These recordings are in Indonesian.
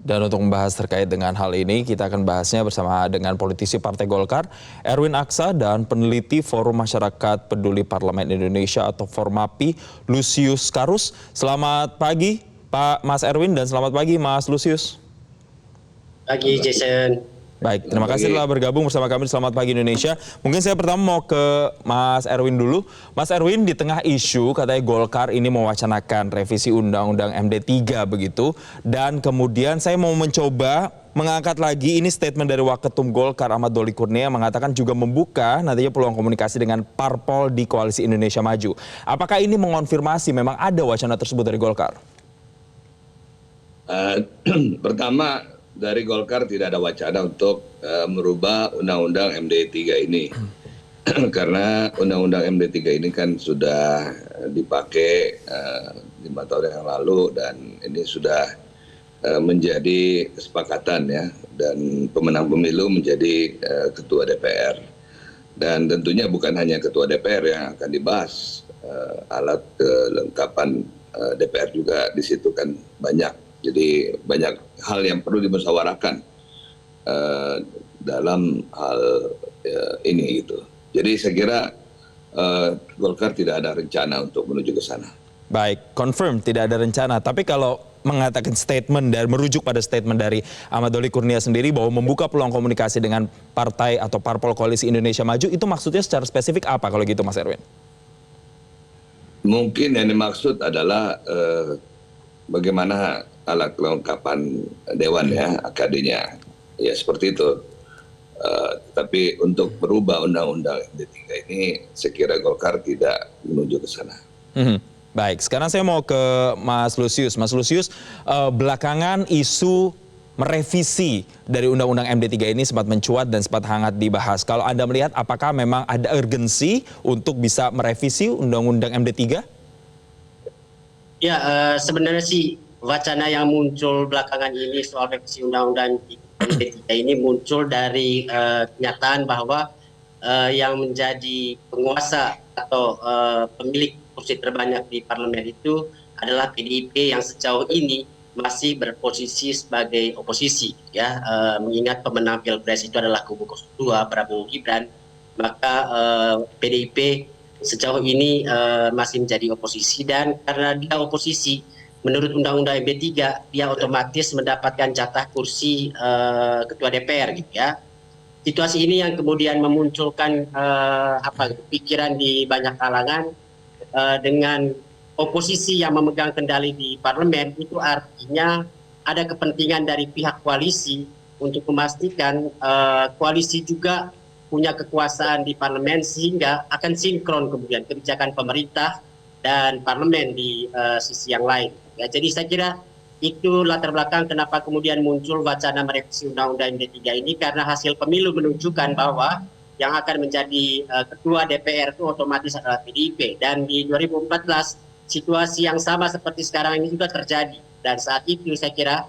Dan untuk membahas terkait dengan hal ini, kita akan bahasnya bersama dengan politisi Partai Golkar, Erwin Aksa, dan peneliti Forum Masyarakat Peduli Parlemen Indonesia atau Formapi, Lusius Karus. Selamat pagi, Pak Mas Erwin, dan selamat pagi, Mas Lusius. Pagi, Jason. Baik, terima kasih telah bergabung bersama kami di Selamat Pagi Indonesia. Mungkin saya pertama mau ke Mas Erwin dulu. Mas Erwin, di tengah isu katanya Golkar ini mewacanakan revisi Undang-Undang MD3 begitu. Dan kemudian saya mau mencoba mengangkat lagi ini statement dari Waketum Golkar Ahmad Doli Kurnia mengatakan juga membuka nantinya peluang komunikasi dengan parpol di Koalisi Indonesia Maju. Apakah ini mengonfirmasi memang ada wacana tersebut dari Golkar? Pertama, dari Golkar tidak ada wacana untuk merubah Undang-Undang MD3 ini. Karena Undang-Undang MD3 ini kan sudah dipakai 5 tahun yang lalu dan ini sudah menjadi kesepakatan ya. Dan pemenang pemilu menjadi Ketua DPR. Dan tentunya bukan hanya Ketua DPR yang akan dibahas. Alat kelengkapan DPR juga di situ kan banyak. Jadi banyak hal yang perlu dimusyawarahkan dalam hal ini gitu. Jadi saya kira Golkar tidak ada rencana untuk menuju ke sana. Baik, confirm tidak ada rencana. Tapi kalau mengatakan statement dan merujuk pada statement dari Ahmad Doli Kurnia sendiri bahwa membuka peluang komunikasi dengan partai atau parpol Koalisi Indonesia Maju, itu maksudnya secara spesifik apa kalau gitu, Mas Erwin? Mungkin yang dimaksud adalah bagaimana alat kelengkapan Dewan ya, AKD-nya. Ya seperti itu. Tapi untuk berubah Undang-Undang MD3 ini, saya kira Golkar tidak menuju ke sana. Baik, sekarang saya mau ke Mas Lusius. Mas Lusius, belakangan isu merevisi dari Undang-Undang MD3 ini sempat mencuat dan sempat hangat dibahas. Kalau Anda melihat apakah memang ada urgensi untuk bisa merevisi Undang-Undang MD3? Ya, sebenarnya sih wacana yang muncul belakangan ini soal revisi Undang-Undang MD3 ini muncul dari kenyataan bahwa yang menjadi penguasa atau pemilik kursi terbanyak di parlemen itu adalah PDIP yang sejauh ini masih berposisi sebagai oposisi, ya. Mengingat pemenang Pilpres itu adalah kubu 02 Prabowo Gibran, maka PDIP sejauh ini masih menjadi oposisi, dan karena dia oposisi menurut Undang-Undang MD3 dia otomatis mendapatkan jatah kursi Ketua DPR gitu ya. Situasi ini yang kemudian memunculkan pikiran di banyak kalangan dengan oposisi yang memegang kendali di parlemen, itu artinya ada kepentingan dari pihak koalisi untuk memastikan koalisi juga punya kekuasaan di parlemen sehingga akan sinkron kemudian kebijakan pemerintah dan parlemen di sisi yang lain. Ya, jadi saya kira itu latar belakang kenapa kemudian muncul wacana merevisi Undang-Undang MD3 ini, karena hasil pemilu menunjukkan bahwa yang akan menjadi ketua DPR itu otomatis adalah PDIP. Dan di 2014 situasi yang sama seperti sekarang ini juga terjadi. Dan saat itu saya kira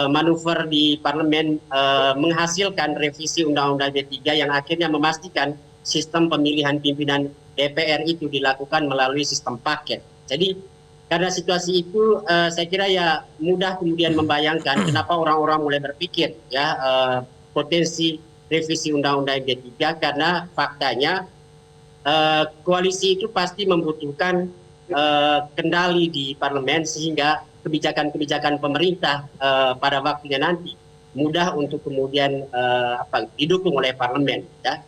manuver di parlemen menghasilkan revisi Undang-Undang MD3 yang akhirnya memastikan sistem pemilihan pimpinan DPR itu dilakukan melalui sistem paket. Jadi karena situasi itu saya kira ya mudah kemudian membayangkan kenapa orang-orang mulai berpikir ya potensi revisi Undang-Undang MD3, karena faktanya koalisi itu pasti membutuhkan kendali di parlemen sehingga kebijakan-kebijakan pemerintah pada waktunya nanti mudah untuk kemudian didukung oleh parlemen ya.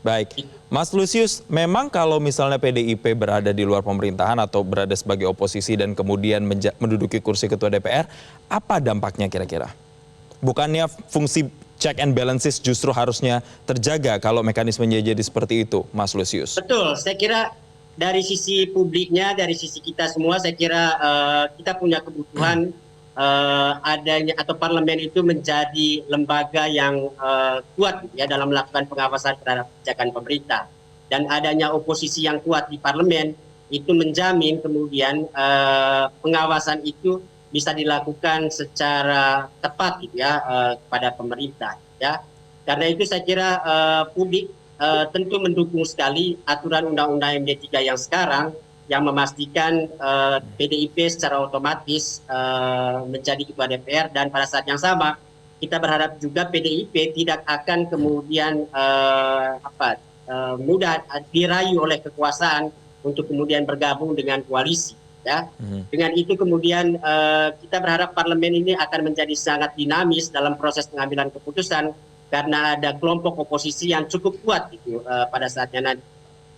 Baik, Mas Lusius, memang kalau misalnya PDIP berada di luar pemerintahan atau berada sebagai oposisi dan kemudian menduduki kursi Ketua DPR, apa dampaknya kira-kira? Bukannya fungsi check and balances justru harusnya terjaga kalau mekanismenya jadi seperti itu, Mas Lusius? Betul, saya kira dari sisi publiknya, dari sisi kita semua, saya kira kita punya kebutuhan adanya atau parlemen itu menjadi lembaga yang kuat ya dalam melakukan pengawasan terhadap kebijakan pemerintah, dan adanya oposisi yang kuat di parlemen itu menjamin kemudian pengawasan itu bisa dilakukan secara tepat gitu ya kepada pemerintah ya. Karena itu saya kira publik tentu mendukung sekali aturan Undang-Undang MD3 yang sekarang yang memastikan PDIP secara otomatis menjadi ketua DPR, dan pada saat yang sama kita berharap juga PDIP tidak akan kemudian mudah dirayu oleh kekuasaan untuk kemudian bergabung dengan koalisi. Ya, dengan itu kemudian kita berharap parlemen ini akan menjadi sangat dinamis dalam proses pengambilan keputusan karena ada kelompok oposisi yang cukup kuat itu pada saatnya nanti.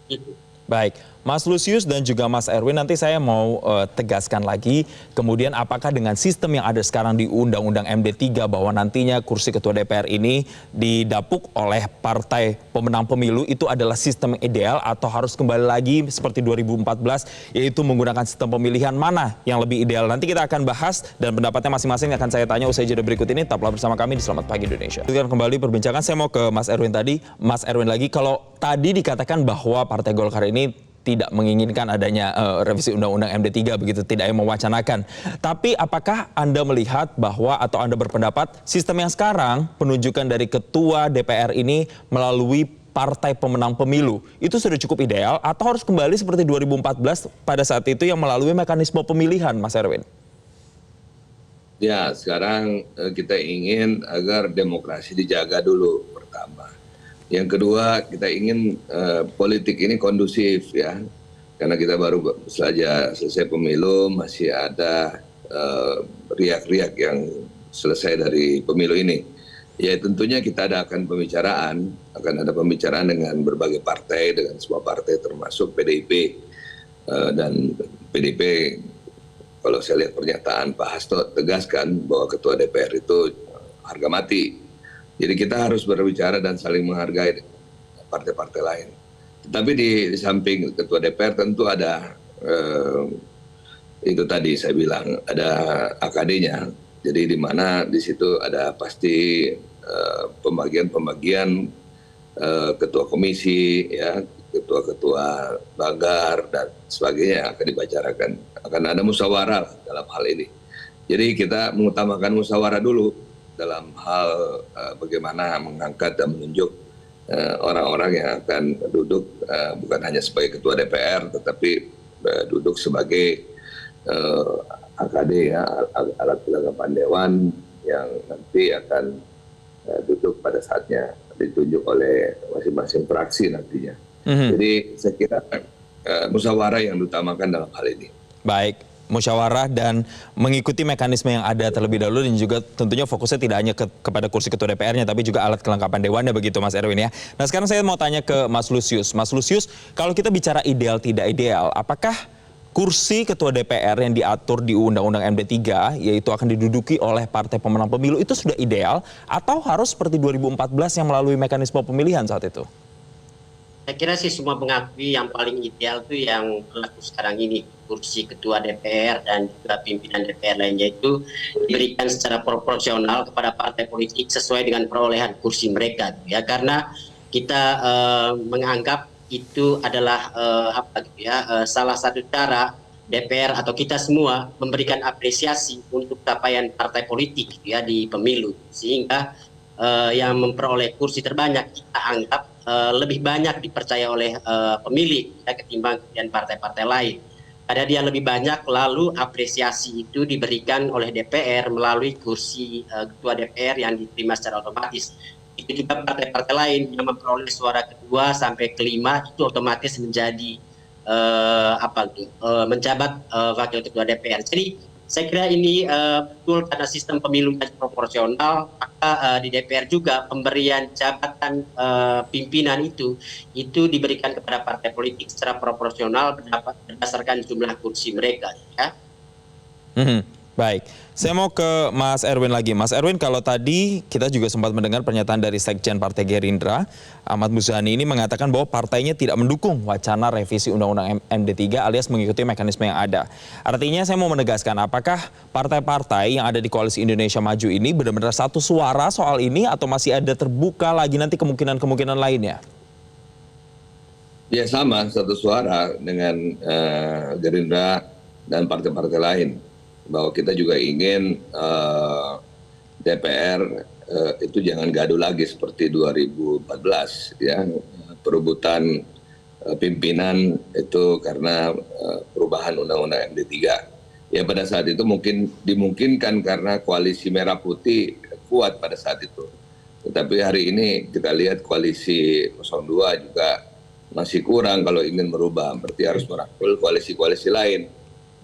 Gitu. Baik, Mas Lusius dan juga Mas Erwin, nanti saya mau tegaskan lagi, kemudian apakah dengan sistem yang ada sekarang di Undang-Undang MD3 bahwa nantinya kursi Ketua DPR ini didapuk oleh partai pemenang pemilu itu adalah sistem yang ideal atau harus kembali lagi seperti 2014, yaitu menggunakan sistem pemilihan mana yang lebih ideal? Nanti kita akan bahas dan pendapatnya masing-masing akan saya tanya usai jeda berikut ini. Tetaplah bersama kami di Selamat Pagi Indonesia. Kita kembali perbincangan, saya mau ke Mas Erwin tadi. Mas Erwin lagi, kalau tadi dikatakan bahwa Partai Golkar ini tidak menginginkan adanya revisi Undang-Undang MD3 begitu, tidak yang mewacanakan. Tapi apakah Anda melihat bahwa atau Anda berpendapat sistem yang sekarang penunjukan dari Ketua DPR ini melalui partai pemenang pemilu itu sudah cukup ideal atau harus kembali seperti 2014 pada saat itu yang melalui mekanisme pemilihan, Mas Erwin? Ya, sekarang kita ingin agar demokrasi dijaga dulu pertama. Yang kedua, kita ingin politik ini kondusif ya, karena kita baru saja selesai pemilu, masih ada riak-riak yang selesai dari pemilu ini. Ya tentunya kita akan ada pembicaraan dengan berbagai partai, dengan semua partai termasuk PDIP. Dan PDIP, kalau saya lihat pernyataan Pak Hasto tegaskan bahwa Ketua DPR itu harga mati. Jadi kita harus berbicara dan saling menghargai partai-partai lain. Tetapi di samping Ketua DPR tentu ada itu tadi saya bilang ada AKD-nya. Jadi di mana di situ ada pasti pembagian ketua komisi, ya, ketua-ketua banggar dan sebagainya yang akan dibicarakan. Akan ada musyawarah dalam hal ini. Jadi kita mengutamakan musyawarah dulu dalam hal bagaimana mengangkat dan menunjuk orang-orang yang akan duduk bukan hanya sebagai Ketua DPR tetapi duduk sebagai AKD, ya, alat kelengkapan dewan yang nanti akan duduk pada saatnya ditunjuk oleh masing-masing fraksi nantinya. Jadi saya kira musyawarah yang diutamakan dalam hal ini. Baik, musyawarah dan mengikuti mekanisme yang ada terlebih dahulu, dan juga tentunya fokusnya tidak hanya kepada kursi Ketua DPR-nya tapi juga alat kelengkapan dewannya begitu, Mas Erwin ya. Nah sekarang saya mau tanya ke Mas Lusius. Mas Lusius, kalau kita bicara ideal tidak ideal, apakah kursi Ketua DPR yang diatur di Undang-Undang MD3 yaitu akan diduduki oleh partai pemenang pemilu itu sudah ideal atau harus seperti 2014 yang melalui mekanisme pemilihan saat itu? Saya kira sih semua mengakui yang paling ideal itu yang berlaku sekarang ini, kursi Ketua DPR dan juga pimpinan DPR lainnya itu diberikan secara proporsional kepada partai politik sesuai dengan perolehan kursi mereka, ya, karena kita menganggap itu adalah salah satu cara DPR atau kita semua memberikan apresiasi untuk capaian partai politik, ya, di pemilu, sehingga yang memperoleh kursi terbanyak kita anggap lebih banyak dipercaya oleh pemilih ketimbang kemudian partai-partai lain. Karena dia lebih banyak, lalu apresiasi itu diberikan oleh DPR melalui kursi Ketua DPR yang diterima secara otomatis. Itu juga partai-partai lain yang memperoleh suara kedua sampai kelima itu otomatis menjadi menjabat wakil Ketua DPR. Jadi saya kira ini betul karena sistem pemilu yang proporsional, maka di DPR juga pemberian jabatan pimpinan itu diberikan kepada partai politik secara proporsional berdasarkan jumlah kursi mereka. Ya. Baik, saya mau ke Mas Erwin lagi. Mas Erwin, kalau tadi kita juga sempat mendengar pernyataan dari Sekjen Partai Gerindra, Ahmad Muzani, ini mengatakan bahwa partainya tidak mendukung wacana revisi Undang-Undang MD3 alias mengikuti mekanisme yang ada. Artinya saya mau menegaskan, apakah partai-partai yang ada di Koalisi Indonesia Maju ini benar-benar satu suara soal ini atau masih ada terbuka lagi nanti kemungkinan-kemungkinan lainnya? Ya sama, satu suara dengan Gerindra dan partai-partai lain. Bahwa kita juga ingin DPR itu jangan gaduh lagi seperti 2014, ya, perebutan pimpinan itu karena perubahan Undang-Undang MD3. Ya pada saat itu mungkin dimungkinkan karena koalisi merah putih kuat pada saat itu. Tetapi hari ini kita lihat koalisi 02 juga masih kurang kalau ingin merubah, berarti harus merangkul koalisi-koalisi lain.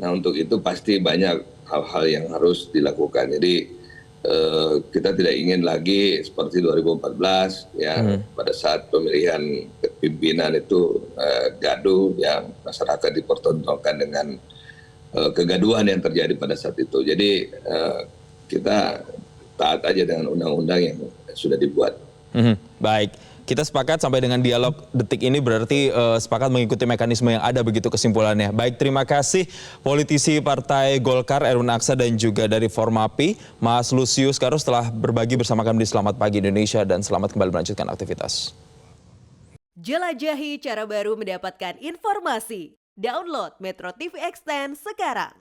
Nah untuk itu pasti banyak hal-hal yang harus dilakukan. Jadi kita tidak ingin lagi seperti 2014 ya pada saat pemilihan pimpinan itu gaduh yang masyarakat dipertontonkan dengan kegaduhan yang terjadi pada saat itu. Jadi kita taat aja dengan undang-undang yang sudah dibuat. Baik, kita sepakat sampai dengan dialog detik ini berarti sepakat mengikuti mekanisme yang ada begitu kesimpulannya. Baik, terima kasih politisi Partai Golkar Erwin Aksa dan juga dari Formapi Mas Lusius Karus telah berbagi bersama kami di Selamat Pagi Indonesia dan selamat kembali melanjutkan aktivitas. Jelajahi cara baru mendapatkan informasi. Download Metro TV Extend sekarang.